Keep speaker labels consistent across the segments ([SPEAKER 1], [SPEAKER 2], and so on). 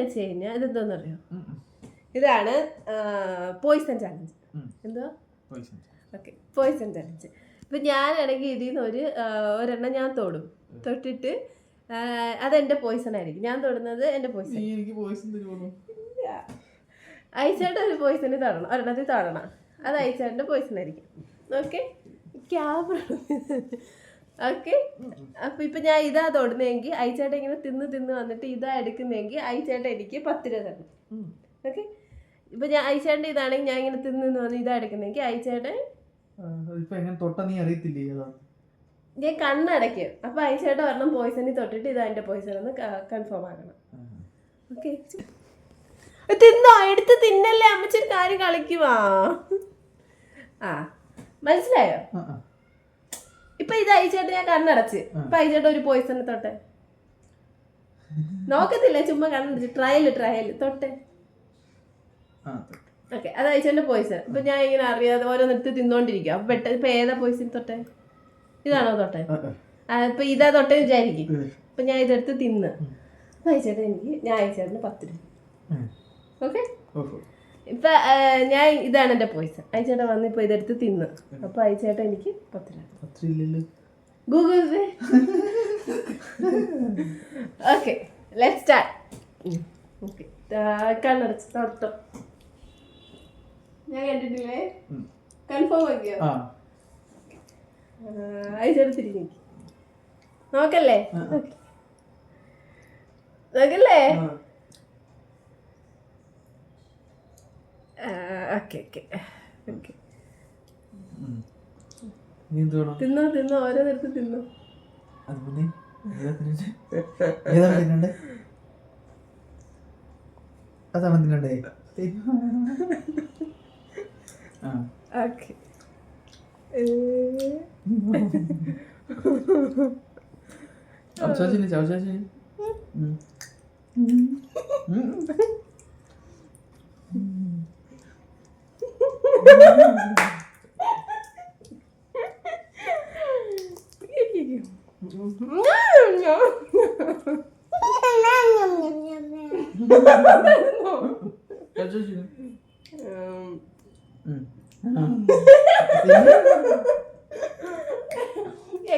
[SPEAKER 1] വെച്ച് കഴിഞ്ഞാൽ ഇതെന്താന്ന് അറിയോ? ഇതാണ് പോയിസൺ ചാലഞ്ച്. എന്തോ ഓക്കെ, പോയിസൺ ചാലഞ്ച്. ഇപ്പം ഞാനാണെങ്കിൽ ഇതിൽ നിന്ന് ഒരെണ്ണം ഞാൻ തൊട്ടിട്ട് അതെൻ്റെ പോയിസൺ ആയിരിക്കും. ഞാൻ തൊടുന്നത് എൻ്റെ പോയിസൺ. അയച്ചേട്ടൻ ഒരു പോയിസണ് തൊടണം, ഒരെണ്ണത്തിൽ തൊടണം. അത് അയച്ചേട്ടൻ്റെ പോയിസൺ ആയിരിക്കും. Okay, camera okay. അപ്പം ഇപ്പം ഞാൻ ഇതാ തൊടുന്നതെങ്കിൽ അയച്ചേട്ടൻ ഇങ്ങനെ തിന്ന് വന്നിട്ട് ഇതാ എടുക്കുന്നതെങ്കിൽ അയച്ചേട്ടൻ എനിക്ക് 10 രൂപ തരണം. ഓക്കെ, ഇപ്പം ഞാൻ അയച്ചേട്ടൻ്റെ ഇതാണെങ്കിൽ ഞാൻ ഇങ്ങനെ തിന്ന് വന്ന് ഇതാ എടുക്കുന്നതെങ്കിൽ അയച്ചേട്ടൻ ഞാൻ കണ്ണടയ്ക്കും. അപ്പം അയച്ചേട്ടൻ ഒരെണ്ണം പോയിസണിൽ തൊട്ടിട്ട് ഇതാ എൻ്റെ പോയിസൺ ഒന്ന് കൺഫേം ആക്കണം. ഓക്കെ, തിന്നോ, എടുത്ത് തിന്നല്ലേ, അമ്മച്ചൊരു കാര്യം കളിക്കുവാ. മനസ്സിലായോ? ഇപ്പൊ ഇത് അയച്ചേട്ട് ഞാൻ കണ്ണടച്ച്, ഇപ്പൊ അയച്ചേട്ട ഒരു പോയിസൺ തൊട്ടെ. നോക്കത്തില്ല, ചുമ്മാ കണ്ണടച്ച് ട്രയൽ തൊട്ടെ. ഓക്കെ, അത് അയച്ചേന്റെ പോയിസൺ. ഇപ്പൊ ഞാൻ ഇങ്ങനെ അറിയാതെ ഓരോന്നിട്ട് തിന്നോണ്ടിരിക്കും. അപ്പൊ ഇപ്പൊ ഏതാ പോയിസൺ തൊട്ടെ? ഇതാണോ തൊട്ടെ? ഇപ്പൊ ഇതാ തൊട്ടെ വിചാരിക്കും. ഇപ്പൊ ഞാൻ ഇതെടുത്ത് തിന്ന് അയച്ചേട്ടൻ ഞാൻ അയച്ചേട്ടന് 10 രൂപ. ഓക്കെ, ഇപ്പൊ ഞാൻ ഇതാണ് എന്റെ പോയിസൺ. അയച്ചേട്ടൻ വന്ന് ഇപ്പൊ ഇതെടുത്ത് തിന്ന്, അപ്പൊ അയച്ചേട്ടൻ എനിക്ക് 10 രൂപ Google pay. Okay, let's start. Okay, കണ്ണടച്ച് തൊട്ടോ. ഞാൻ കണ്ടിട്ടില്ലേ? കൺഫേം ആക്കിയോ? അയച്ചേട്ടൻ തിരിഞ്ഞു നോക്കല്ലേ? നോക്കല്ലേ? തിന്നോ ഓരോ നേരത്ത് തിന്നോ.
[SPEAKER 2] അതാണ് തിന്നണ്ടേ?
[SPEAKER 1] ഓക്കെ,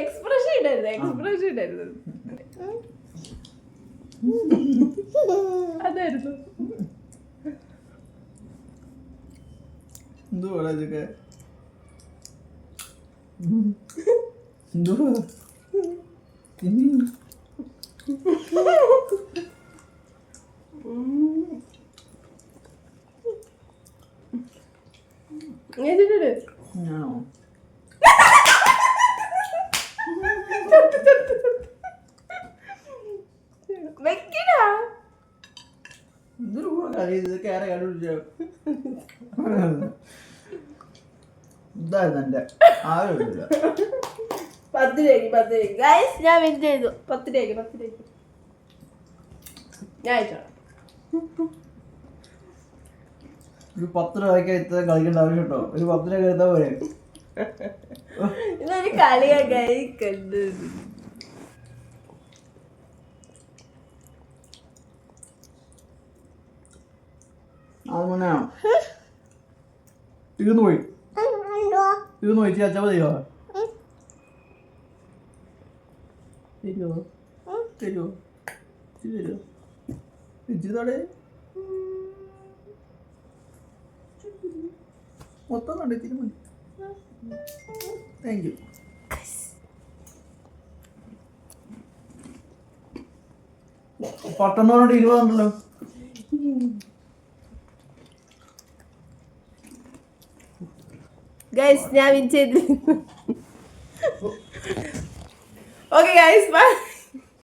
[SPEAKER 1] എക്സ്പ്രഷൻ ഇടരുത്. അതായിരുന്നു.
[SPEAKER 2] എന്തുവാടാ ഇതൊക്കെ? ഇതായിരുന്നു ആരുമില്ല.
[SPEAKER 1] 10 രൂപയ്ക്ക് ഗൈസ് ഞാൻ വിൻ ചെയ്തു. 10 രൂപയ്ക്ക് ഞാൻ അയച്ചോളാം.
[SPEAKER 2] ഒരു 10 രൂപയ്ക്ക് ഇത്ര കളിക്കേണ്ട ആവശ്യം കേട്ടോ. ഒരു 10 രൂപ എടുത്താൽ പോരെ.
[SPEAKER 1] ഇതൊരു കളിയാ കഴിക്കണ്ട്.
[SPEAKER 2] അതുപോലെ തീർന്നു പോയി ചേച്ചാ തരുമോ? ഇച്ചിരിത്തോടെ മൊത്തം കണ്ടു ഇച്ചിരി മതി. Thank you. പത്തൊന്നോട് 20 ഉണ്ടല്ലോ.
[SPEAKER 1] ഗൈസ് ഞാൻ വിൻ ചെയ്തു. Okay guys bye.